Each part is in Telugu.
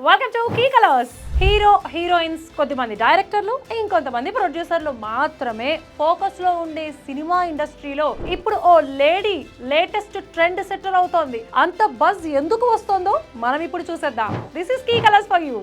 Welcome to key colours. Hero heroines, కొద్దిమంది డైరెక్టర్లు, ఇంకొంతమంది ప్రొడ్యూసర్లు మాత్రమే ఫోకస్ లో ఉండే సినిమా ఇండస్ట్రీలో ఇప్పుడు ఓ లేడీ లేటెస్ట్ ట్రెండ్ సెటర్ అవుతోంది. అంత బజ్ ఎందుకు వస్తుందో మనం ఇప్పుడు చూసేద్దాం. This is key colours for you.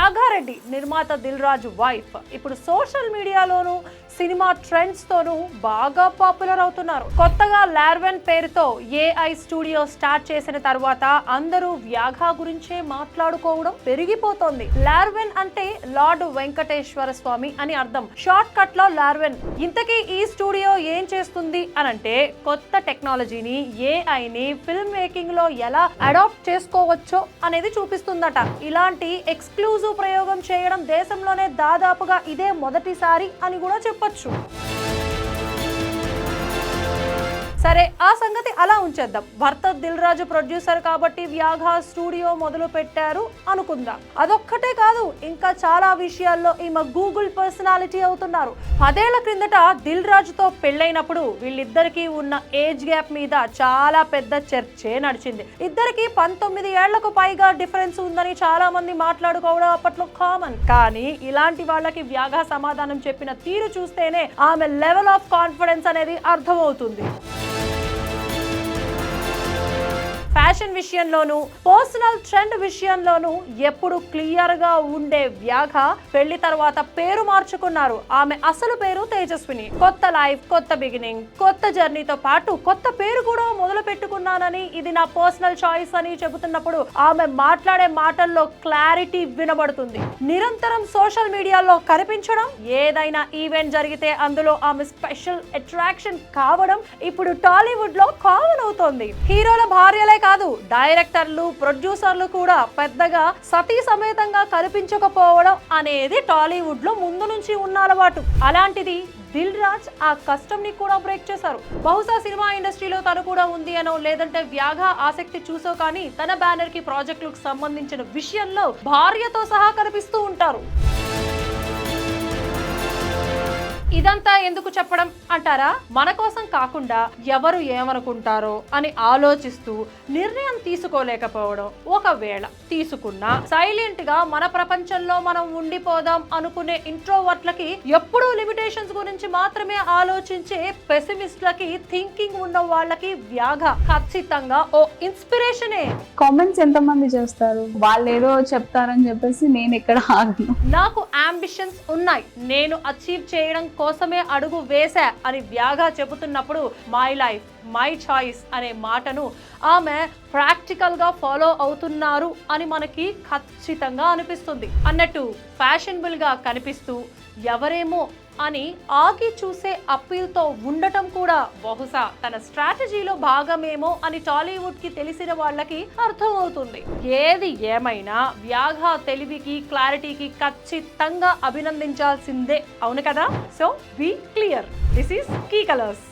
యాగారెడ్డి నిర్మాత దిల్ రాజు వైఫ్ ఇప్పుడు సోషల్ మీడియాలోను సినిమా ట్రెండ్స్ తోనూ బాగా పాపులర్ అవుతున్నారు. కొత్తగా లార్వెన్ పేరుతో ఏఐ స్టూడియో స్టార్ట్ చేసిన తర్వాత అందరూ వ్యాఘా గురించే మాట్లాడుకోవడం పెరిగిపోతోంది. లార్వెన్ అంటే లార్డ్ వెంకటేశ్వర స్వామి అని అర్థం. షార్ట్ కట్ లో లార్వెన్. ఇంతకీ ఈ స్టూడియో ఏం చేస్తుంది అనంటే కొత్త టెక్నాలజీని, ఏఐని ఫిల్మ్ మేకింగ్ లో ఎలా అడాప్ట్ చేసుకోవచ్చో అనేది చూపిస్తుందట. ఇలాంటి ఎక్స్క్లూజివ్ ప్రయోగం చేయడం దేశంలోనే దాదాపుగా ఇదే మొదటిసారి అని కూడా చెప్పొచ్చు. సరే, ఆ సంగతి అలా ఉంచేద్దాం. భర్త దిల్ రాజు ప్రొడ్యూసర్ కాబట్టి వ్యాఘా స్టూడియో మొదలు పెట్టారు అనుకుందాం. అదొక్కటే కాదు, ఇంకా చాలా విషయాల్లో ఈమె గూగుల్ పర్సనాలిటీ అవుతున్నారు. 10 ఏళ్ల క్రిందట దిల్ రాజుతో పెళ్ళైనప్పుడు వీళ్ళిద్దరికీ ఉన్న ఏజ్ గ్యాప్ మీద చాలా పెద్ద చర్చే నడిచింది. ఇద్దరికి 19 ఏళ్లకు పైగా డిఫరెన్స్ ఉందని చాలా మంది మాట్లాడుకోవడం అప్పట్లో కామన్. కానీ ఇలాంటి వాళ్ళకి వ్యాఘా సమాధానం చెప్పిన తీరు చూస్తేనే ఆమె లెవెల్ ఆఫ్ కాన్ఫిడెన్స్ అనేది అర్థమవుతుంది. ఫ్యాషన్ విషయంలోనూ, పర్సనల్ ట్రెండ్ విషయంలోనూ ఎప్పుడు క్లియర్ గా ఉండే వ్యాఘా పెళ్లి తర్వాత పేరు మార్చుకున్నారు. ఆమె అసలు పేరు తేజస్విని. కొత్త లైఫ్, కొత్త బిగినింగ్, కొత్త జర్నీతో పాటు కొత్త పేరు కూడా మొదలు పెట్టుకున్నానని, ఇది నా పర్సనల్ చాయిస్ అని చెబుతున్నప్పుడు ఆమె మాట్లాడే మాటల్లో క్లారిటీ వినబడుతుంది. నిరంతరం సోషల్ మీడియాలో కనిపించడం, ఏదైనా ఈవెంట్ జరిగితే అందులో ఆమె స్పెషల్ అట్రాక్షన్ కావడం ఇప్పుడు టాలీవుడ్ లో కామన్ అవుతోంది. హీరోల భార్యలే కాదు, డైరెక్టర్లు, ప్రొడ్యూసర్లు కూడా పెద్దగా సతీ సమేతంగా కనిపించకపోవడం అనేది టాలీవుడ్ లో ముందు నుంచి ఉన్న అలవాటు. అలాంటిది దిల్ రాజ్ ఆ కష్టం ని కూడా బ్రేక్ చేశారు. బహుశా సినిమా ఇండస్ట్రీలో తను కూడా ఉంది అనో, లేదంటే వ్యాఘా ఆసక్తి చూసో కానీ తన బ్యానర్ కి ప్రాజెక్టులకు సంబంధించిన విషయంలో భార్యతో సహా కనిపిస్తూ ఉంటారు. ఇదంతా ఎందుకు చెప్పడం అంటారా? మన కోసం కాకుండా ఎవరు ఏమనుకుంటారో అని ఆలోచిస్తూ నిర్ణయం తీసుకోలేకపోవడం, ఒకవేళ తీసుకున్నా సైలెంట్ గా మన ప్రపంచంలో మనం ఉండిపోదాం అనుకునే ఇంట్రోవర్ట్లకి, ఎప్పుడూ లిమిటేషన్స్ గురించి మాత్రమే ఆలోచించే పెసిమిస్ట్లకి, థింకింగ్ ఉన్న వాళ్ళకి వ్యాఘా ఖచ్చితంగా ఓ ఇన్స్పిరేషనే. కామెంట్స్ ఎంతమంది చేస్తారు, వాళ్ళు ఏదో చెప్తారని చెప్పేసి నేను ఎక్కడ ఆగను. నాకు అంబిషన్స్ ఉన్నాయి, నేను అచీవ్ చేయడం కోసమే అడుగు వేసా అని వ్యాఘా చెబుతున్నప్పుడు మై లైఫ్ మై చాయిస్ అనే మాటను ఆమె ప్రాక్టికల్ గా ఫాలో అవుతున్నారు అని మనకి ఖచ్చితంగా అనిపిస్తుంది. అన్నట్టు ఫ్యాషనబుల్ గా కనిపిస్తూ ఎవరేమో అని ఆగి చూసే అప్పీల్ తో ఉండటం కూడా బహుశా తన స్ట్రాటజీలో భాగమేమో అని టాలీవుడ్ కి తెలిసిన వాళ్ళకి అర్థమవుతుంది. ఏది ఏమైనా వ్యాఘా తెలివికి, క్లారిటీకి ఖచ్చితంగా అభినందించాల్సిందే, అవును కదా? So be clear. This is key colours.